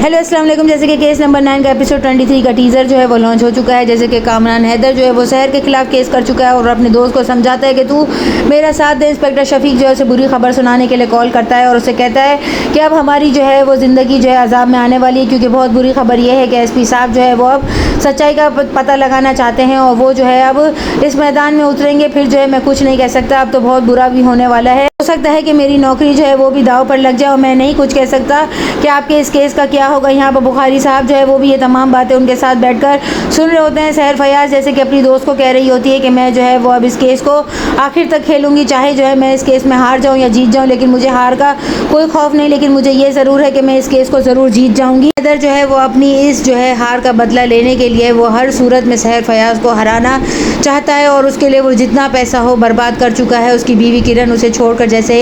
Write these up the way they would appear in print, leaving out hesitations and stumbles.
Hello अस्सलाम वालेकुम। जैसे कि केस नंबर 9 का एपिसोड 23 का टीज़र जो है वो लॉन्च हो चुका है। जैसे कि कामरान हैदर जो है वो शहर के खिलाफ केस कर चुका है और अपने दोस्त को समझाता है कि तू मेरा साथ दे। इंस्पेक्टर शफीक जो है उसे बुरी खबर सुनाने के लिए कॉल करता है और उसे कहता है कि अब हमारी जो है वो ज़िंदगी जो है अजाब में आने वाली है, क्योंकि बहुत बुरी खबर ये है कि एसपी साहब जो है वो अब सच्चाई का पता लगाना चाहते हैं और वो जो है अब इस मैदान में उतरेंगे। फिर जो है मैं कुछ नहीं कह सकता, अब तो बहुत बुरा भी होने वाला है। हो सकता है कि मेरी नौकरी जो है वो भी दाव पर लग जाए और मैं नहीं कुछ कह सकता कि आपके इस केस का क्या होगा। यहाँ पर बुखारी साहब जो है वो भी ये तमाम बातें उनके साथ बैठकर सुन रहे होते हैं। सहर फयाज जैसे कि अपनी दोस्त को कह रही होती है कि मैं जो है वो अब इस केस को आखिर तक खेलूंगी, चाहे जो है मैं इस केस में हार जाऊँ या जीत जाऊँ, लेकिन मुझे हार का कोई खौफ नहीं, लेकिन मुझे ये ज़रूर है कि मैं इस केस को ज़रूर जीत जाऊँगी। हैदर जो है वो अपनी इस जो है हार का बदला लेने के लिए वो हर सूरत में सहर फयाज को हराना चाहता है और उसके लिए वो जितना पैसा हो बर्बाद कर चुका है। उसकी बीवी किरण उसे छोड़कर जैसे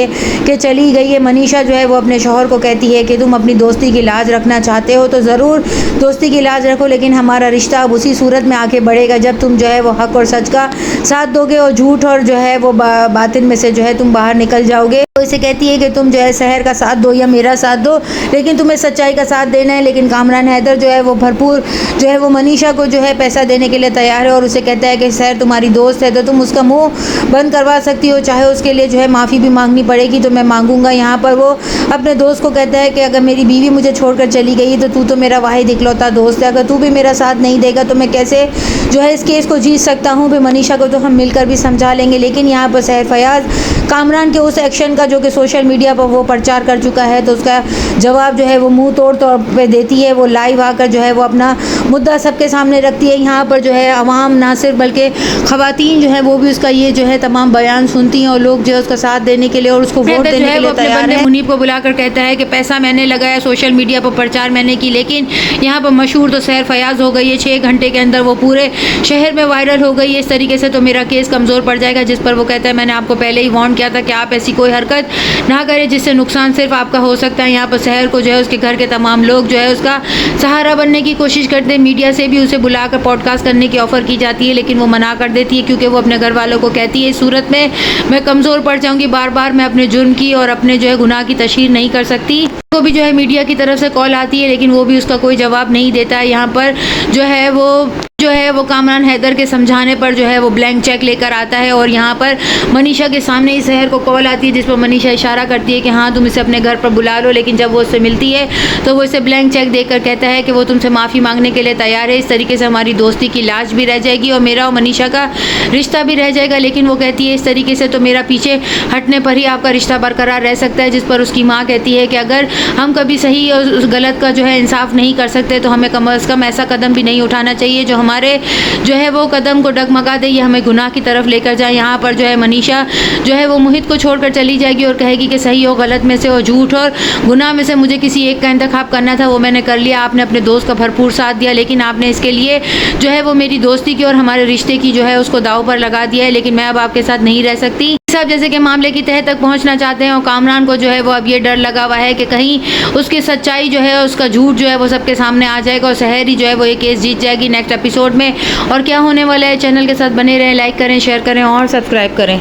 कि चली गई है। मनीषा जो है वो अपने शौहर को कहती है कि तुम अपनी दोस्ती की लाज रखना चाहते हो तो ज़रूर दोस्ती की लाज रखो, लेकिन हमारा रिश्ता अब उसी सूरत में आके बढ़ेगा जब तुम जो है वो हक और सच का साथ दोगे और झूठ और जो है वो बातिन में से जो है तुम बाहर निकल जाओगे। तो इसे कहती है कि तुम जो है शहर का साथ दो या मेरा साथ दो, लेकिन तुम्हें सच्चाई का साथ देना है। लेकिन कामरान हैदर जो है वो भरपूर जो है वो मनीषा को जो है पैसा देने के लिए तैयार है और उसे कहता है कि शहर तुम्हारी दोस्त है तो तुम उसका मुंह बंद करवा सकती हो, चाहे उसके लिए जो है माफ़ी भी मांगनी पड़ेगी तो मैं मांगूंगा। यहाँ पर वो अपने दोस्त को कहता है कि अगर मेरी बीवी मुझे छोड़कर चली गई तो तू तो मेरा वाहिद इकलौता दोस्त है, अगर तू भी मेरा साथ नहीं देगा तो मैं कैसे जो है इस केस को जीत सकता हूँ। फिर मनीषा को तो हम मिलकर भी समझा लेंगे। लेकिन यहाँ पर सहर फयाज कामरान के उस एक्शन का जो कि सोशल मीडिया पर वो प्रचार कर चुका है तो उसका जवाब जो है वो मुंह तोड़ तौर पे देती है। वो लाइव आकर जो है वो अपना मुद्दा सबके सामने रखती है। यहाँ पर जो है अवाम ना सिर्फ बल्कि ख़वातीन जो है वो भी उसका ये जो है तमाम बयान सुनती हैं और लोग जो है उसका साथ देने के लिए और उसको वोट देने के लिए तैयार है। मुनीब को बुलाकर कहता है कि पैसा मैंने लगाया, सोशल मीडिया पर प्रचार मैंने की, लेकिन यहाँ पर मशहूर तो सहर फयाज हो गई है। 6 घंटे के अंदर वो पूरे शहर में वायरल हो गई है। इस तरीके से तो मेरा केस कमज़ोर पड़ जाएगा। जिस पर वो कहता है मैंने आपको पहले ही वार्न किया था कि आप ऐसी कोई हरकत ना करें जिससे नुकसान सिर्फ आपका हो सकता है। यहाँ पर शहर को जो है उसके घर के तमाम लोग जो है उसका सहारा बनने की कोशिश करते हैं। मीडिया से भी उसे बुलाकर पॉडकास्ट करने की ऑफ़र की जाती है, लेकिन वो मना कर देती है क्योंकि वो अपने घर वालों को कहती है इस सूरत में मैं कमज़ोर पड़ जाऊँगी, बार बार मैं अपने जुर्म की और अपने जो है गुनाह की तशहीर नहीं कर सकती। को भी जो है मीडिया की तरफ से कॉल आती है, लेकिन वो भी उसका कोई जवाब नहीं देता है। यहाँ पर जो है वो कामरान हैदर के समझाने पर जो है वो ब्लैंक चेक लेकर आता है और यहाँ पर मनीषा के सामने इस शहर को कॉल आती है जिस पर मनीषा इशारा करती है कि हाँ तुम इसे अपने घर पर बुला लो। लेकिन जब वो उससे मिलती है तो वो इसे ब्लैंक चेक देकर कहता है कि वो तुमसे माफ़ी मांगने के लिए तैयार है। इस तरीके से हमारी दोस्ती की लाज भी रह जाएगी और मेरा और मनीषा का रिश्ता भी रह जाएगा। लेकिन वो कहती है इस तरीके से तो मेरा पीछे हटने पर ही आपका रिश्ता बरकरार रह सकता है। जिस पर उसकी माँ कहती है कि अगर हम कभी सही और गलत का जो है इंसाफ नहीं कर सकते तो हमें कम अज़ कम ऐसा कदम भी नहीं उठाना चाहिए जो हमारे जो है वो कदम को डगमगा दे या हमें गुनाह की तरफ लेकर जाए। यहाँ पर जो है मनीषा जो है वो मोहित को छोड़कर चली जाएगी और कहेगी कि सही और गलत में से और झूठ और गुनाह में से मुझे किसी एक का इंतखाब करना था, वो मैंने कर लिया। आपने अपने दोस्त का भरपूर साथ दिया, लेकिन आपने इसके लिए जो है वो मेरी दोस्ती की और हमारे रिश्ते की जो है उसको दाव पर लगा दिया है। लेकिन मैं अब आपके साथ नहीं रह सकती। सब जैसे कि मामले की तह तक पहुंचना चाहते हैं और कामरान को जो है वो अब ये डर लगा हुआ है कि कहीं उसकी सच्चाई जो है उसका झूठ जो है वो सबके सामने आ जाएगा और शहर ही जो है वो ये केस जीत जाएगी नेक्स्ट एपिसोड में। और क्या होने वाला है चैनल के साथ बने रहें, लाइक करें, शेयर करें और सब्सक्राइब करें।